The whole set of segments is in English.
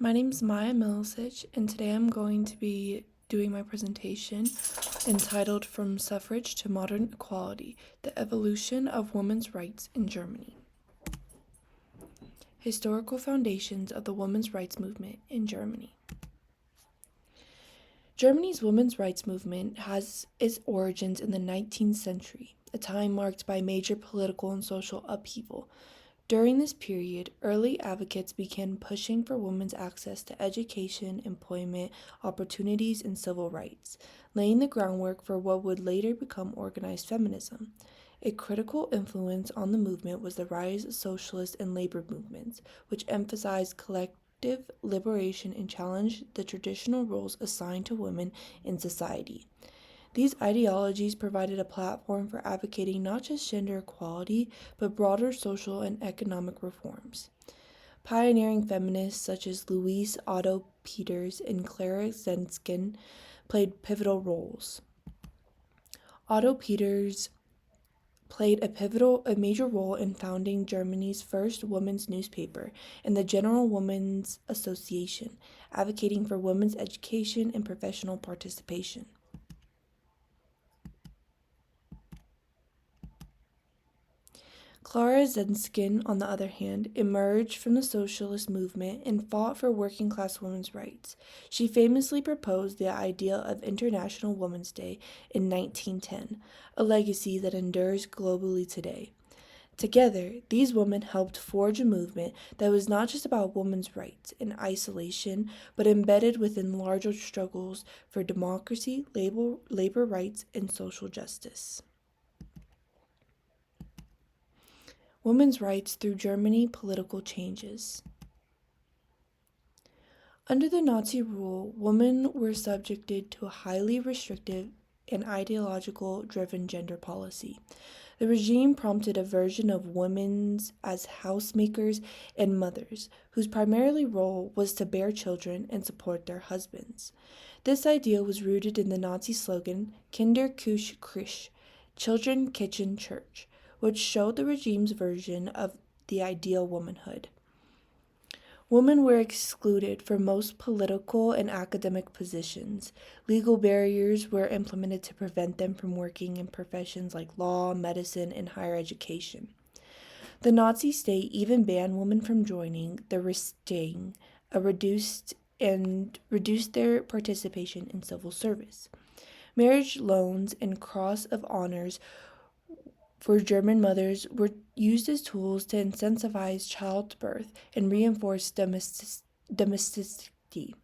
My name is Maya Milicic, and today I'm going to be doing my presentation entitled From Suffrage to Modern Equality, the Evolution of Women's Rights in Germany. Historical Foundations of the Women's Rights Movement in Germany. Germany's women's rights movement has its origins in the 19th century, a time marked by major political and social upheaval. During this period, early advocates began pushing for women's access to education, employment, opportunities, and civil rights, laying the groundwork for what would later become organized feminism. A critical influence on the movement was the rise of socialist and labor movements, which emphasized collective liberation and challenged the traditional roles assigned to women in society. These ideologies provided a platform for advocating not just gender equality, but broader social and economic reforms. Pioneering feminists such as Louise Otto Peters and Clara Zetkin played pivotal roles. Otto Peters played a major role in founding Germany's first women's newspaper and the General Women's Association, advocating for women's education and professional participation. Clara Zetkin, on the other hand, emerged from the socialist movement and fought for working-class women's rights. She famously proposed the idea of International Women's Day in 1910, a legacy that endures globally today. Together, these women helped forge a movement that was not just about women's rights in isolation, but embedded within larger struggles for democracy, labor rights, and social justice. Women's rights through Germany political changes. Under the Nazi rule, women were subjected to a highly restrictive and ideological-driven gender policy. The regime prompted a version of women as housemakers and mothers, whose primary role was to bear children and support their husbands. This idea was rooted in the Nazi slogan, Kinder, Küche, Krisch, Children, Kitchen, Church, which showed the regime's version of the ideal womanhood. Women were excluded from most political and academic positions. Legal barriers were implemented to prevent them from working in professions like law, medicine, and higher education. The Nazi state even banned women from joining the Reichstag, reduced their participation in civil service. Marriage loans and cross of honors for German mothers were used as tools to incentivize childbirth and reinforce domesticity.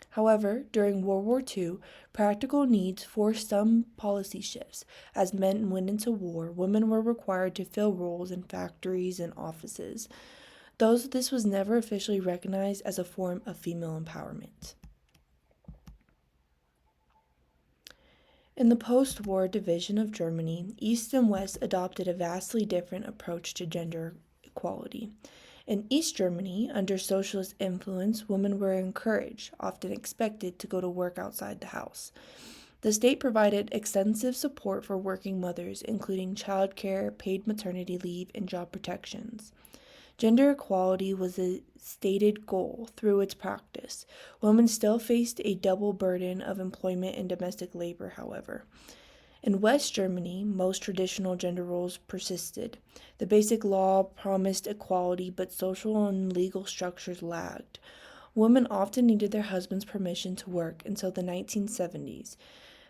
However, during World War II, practical needs forced some policy shifts. As men went into war, women were required to fill roles in factories and offices, though this was never officially recognized as a form of female empowerment. In the post-war division of Germany, East and West adopted a vastly different approach to gender equality. In East Germany, under socialist influence, women were encouraged, often expected, to go to work outside the house. The state provided extensive support for working mothers, including childcare, paid maternity leave, and job protections. Gender equality was a stated goal through its practice. Women still faced a double burden of employment and domestic labor, however. In West Germany, most traditional gender roles persisted. The basic law promised equality, but social and legal structures lagged. Women often needed their husband's permission to work until the 1970s.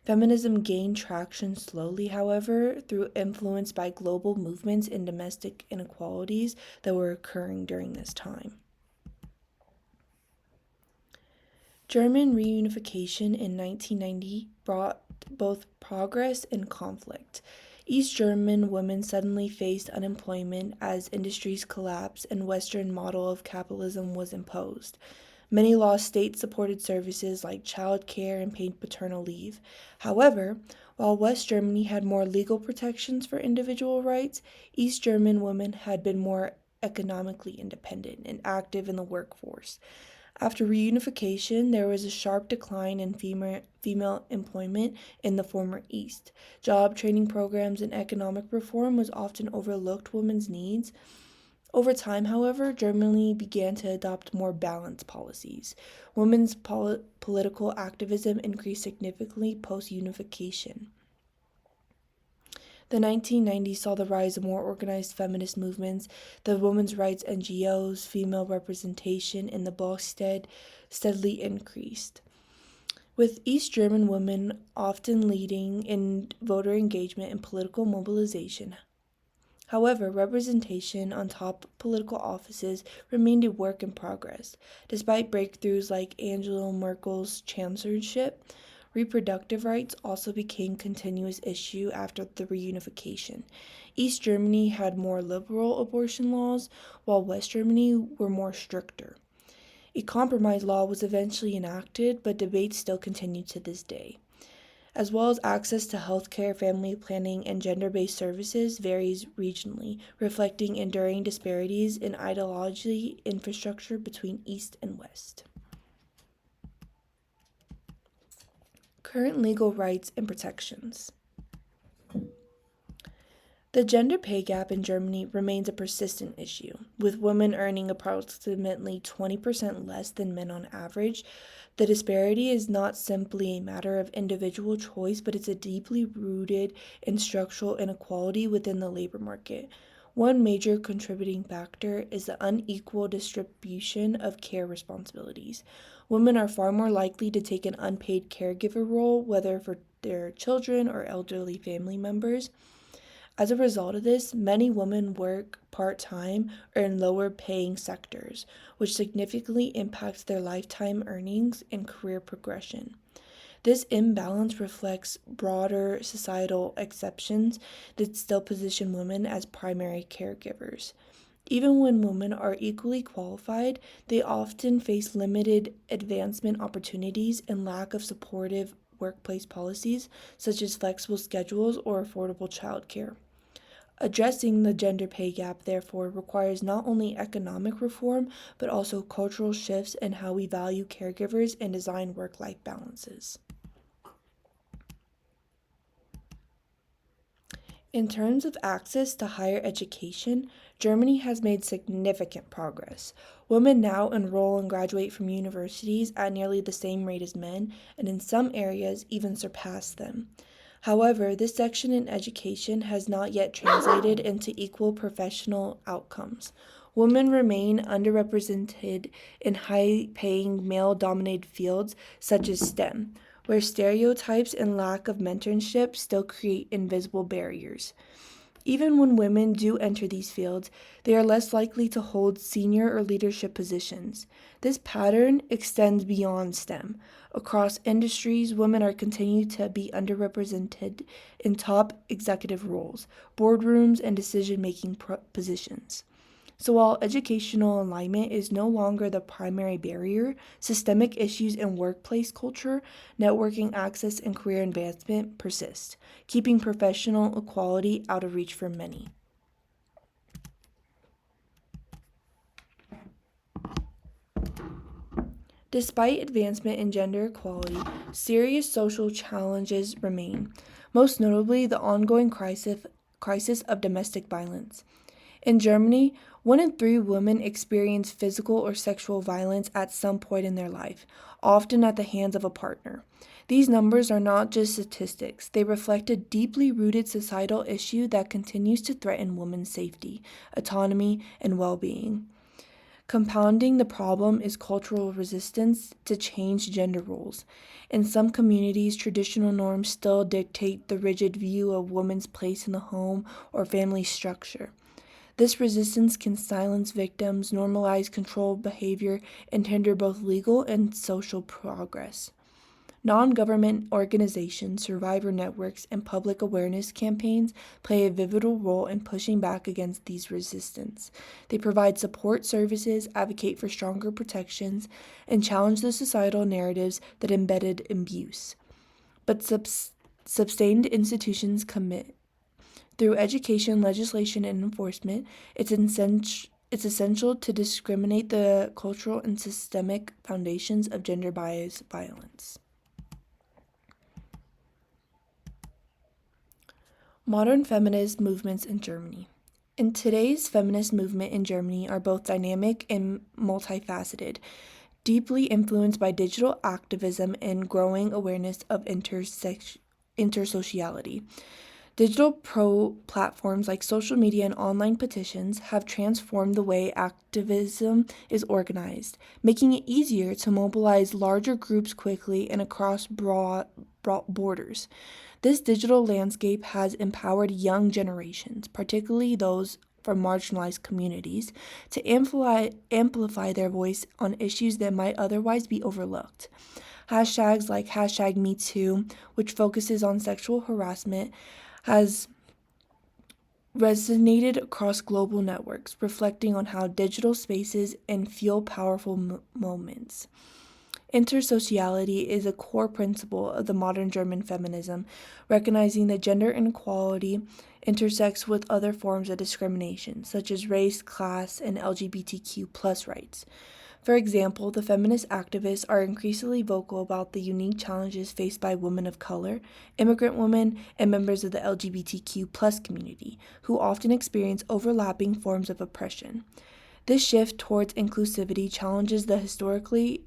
Feminism gained traction slowly, however, through influence by global movements and domestic inequalities that were occurring during this time. German reunification in 1990 brought both progress and conflict. East German women suddenly faced unemployment as industries collapsed and Western model of capitalism was imposed. Many lost state-supported services like child care and paid paternal leave. However, while West Germany had more legal protections for individual rights, East German women had been more economically independent and active in the workforce. After reunification, there was a sharp decline in female employment in the former East. Job training programs and economic reform was often overlooked women's needs. Over time, however, Germany began to adopt more balanced policies. Women's political activism increased significantly post unification. The 1990s saw the rise of more organized feminist movements, the women's rights NGOs, female representation in the Bundestag steadily increased, with East German women often leading in voter engagement and political mobilization. However, representation on top political offices remained a work in progress. Despite breakthroughs like Angela Merkel's chancellorship, reproductive rights also became a continuous issue after the reunification. East Germany had more liberal abortion laws, while West Germany were more stricter. A compromise law was eventually enacted, but debates still continue to this day. As well as access to healthcare, family planning, and gender-based services varies regionally, reflecting enduring disparities in ideology infrastructure between East and West. Current legal rights and protections. The gender pay gap in Germany remains a persistent issue, with women earning approximately 20% less than men on average. The disparity is not simply a matter of individual choice, but it's a deeply rooted and structural inequality within the labor market. One major contributing factor is the unequal distribution of care responsibilities. Women are far more likely to take an unpaid caregiver role, whether for their children or elderly family members. As a result of this, many women work part-time or in lower-paying sectors, which significantly impacts their lifetime earnings and career progression. This imbalance reflects broader societal exceptions that still position women as primary caregivers. Even when women are equally qualified, they often face limited advancement opportunities and lack of supportive workplace policies, such as flexible schedules or affordable childcare. Addressing the gender pay gap, therefore, requires not only economic reform, but also cultural shifts in how we value caregivers and design work-life balances. In terms of access to higher education, Germany has made significant progress. Women now enroll and graduate from universities at nearly the same rate as men, and in some areas even surpass them. However, this section in education has not yet translated into equal professional outcomes. Women remain underrepresented in high-paying male-dominated fields such as STEM, where stereotypes and lack of mentorship still create invisible barriers. Even when women do enter these fields, they are less likely to hold senior or leadership positions. This pattern extends beyond STEM. Across industries, women are continued to be underrepresented in top executive roles, boardrooms, and decision-making positions. So while educational alignment is no longer the primary barrier, systemic issues in workplace culture, networking access, and career advancement persist, keeping professional equality out of reach for many. Despite advancement in gender equality, serious social challenges remain, most notably the ongoing crisis of domestic violence. In Germany, 1 in 3 women experience physical or sexual violence at some point in their life, often at the hands of a partner. These numbers are not just statistics, they reflect a deeply rooted societal issue that continues to threaten women's safety, autonomy, and well-being. Compounding the problem is cultural resistance to change gender roles. In some communities, traditional norms still dictate the rigid view of women's place in the home or family structure. This resistance can silence victims, normalize controlled behavior, and hinder both legal and social progress. Non-government organizations, survivor networks, and public awareness campaigns play a pivotal role in pushing back against these resistance. They provide support services, advocate for stronger protections, and challenge the societal narratives that embedded abuse. But sustained institutions commit. Through education, legislation, and enforcement, it's essential to discriminate the cultural and systemic foundations of gender-biased violence. Modern feminist movements in Germany. In today's feminist movement in Germany are both dynamic and multifaceted, deeply influenced by digital activism and growing awareness of intersociality. Digital platforms like social media and online petitions have transformed the way activism is organized, making it easier to mobilize larger groups quickly and across broad borders. This digital landscape has empowered young generations, particularly those from marginalized communities, to amplify their voice on issues that might otherwise be overlooked. Hashtags like hashtag #MeToo, which focuses on sexual harassment, has resonated across global networks, reflecting on how digital spaces and fuel powerful moments. Intersociality is a core principle of the modern German feminism, recognizing that gender inequality intersects with other forms of discrimination, such as race, class, and LGBTQ+ rights. For example, the feminist activists are increasingly vocal about the unique challenges faced by women of color, immigrant women, and members of the LGBTQ+ community, who often experience overlapping forms of oppression. This shift towards inclusivity challenges the historically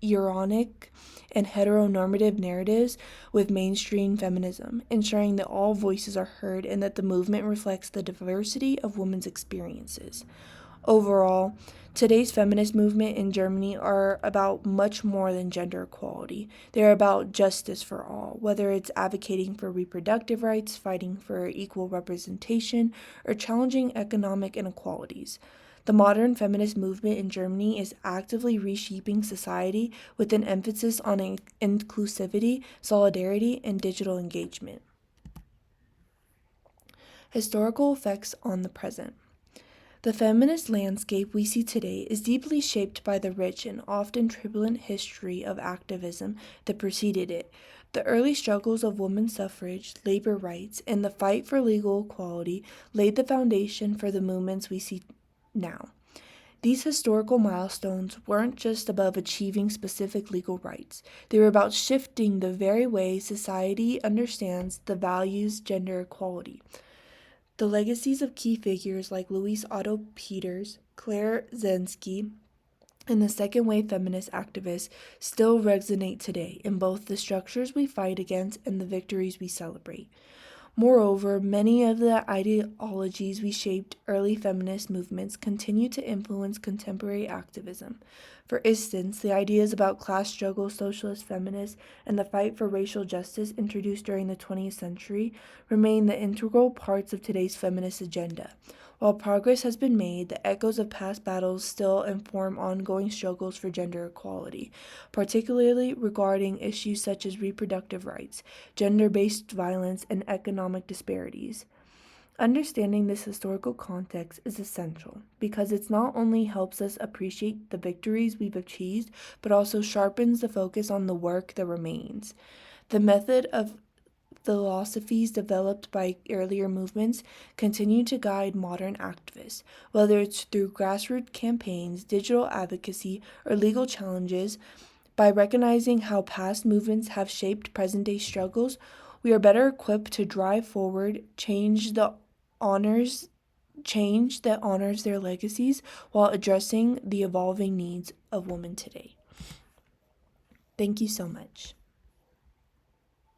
Uronic and heteronormative narratives with mainstream feminism, ensuring that all voices are heard and that the movement reflects the diversity of women's experiences. Overall, today's feminist movement in Germany are about much more than gender equality. They are about justice for all, whether it's advocating for reproductive rights, fighting for equal representation, or challenging economic inequalities. The modern feminist movement in Germany is actively reshaping society with an emphasis on inclusivity, solidarity, and digital engagement. Historical effects on the present. The feminist landscape we see today is deeply shaped by the rich and often turbulent history of activism that preceded it. The early struggles of women's suffrage, labor rights, and the fight for legal equality laid the foundation for the movements we see now. These historical milestones weren't just about achieving specific legal rights. They were about shifting the very way society understands the values gender equality. The legacies of key figures like Louise Otto Peters, Claire Zensky, and the second wave feminist activists still resonate today in both the structures we fight against and the victories we celebrate. Moreover, many of the ideologies we shaped early feminist movements continue to influence contemporary activism. For instance, the ideas about class struggle, socialist feminists, and the fight for racial justice introduced during the 20th century remain the integral parts of today's feminist agenda. While progress has been made, the echoes of past battles still inform ongoing struggles for gender equality, particularly regarding issues such as reproductive rights, gender-based violence, and economic disparities. Understanding this historical context is essential because it not only helps us appreciate the victories we've achieved, but also sharpens the focus on the work that remains. The method of philosophies developed by earlier movements continue to guide modern activists, whether it's through grassroots campaigns, digital advocacy, or legal challenges. By recognizing how past movements have shaped present-day struggles, we are better equipped to drive forward change that honors their legacies while addressing the evolving needs of women today. Thank you so much.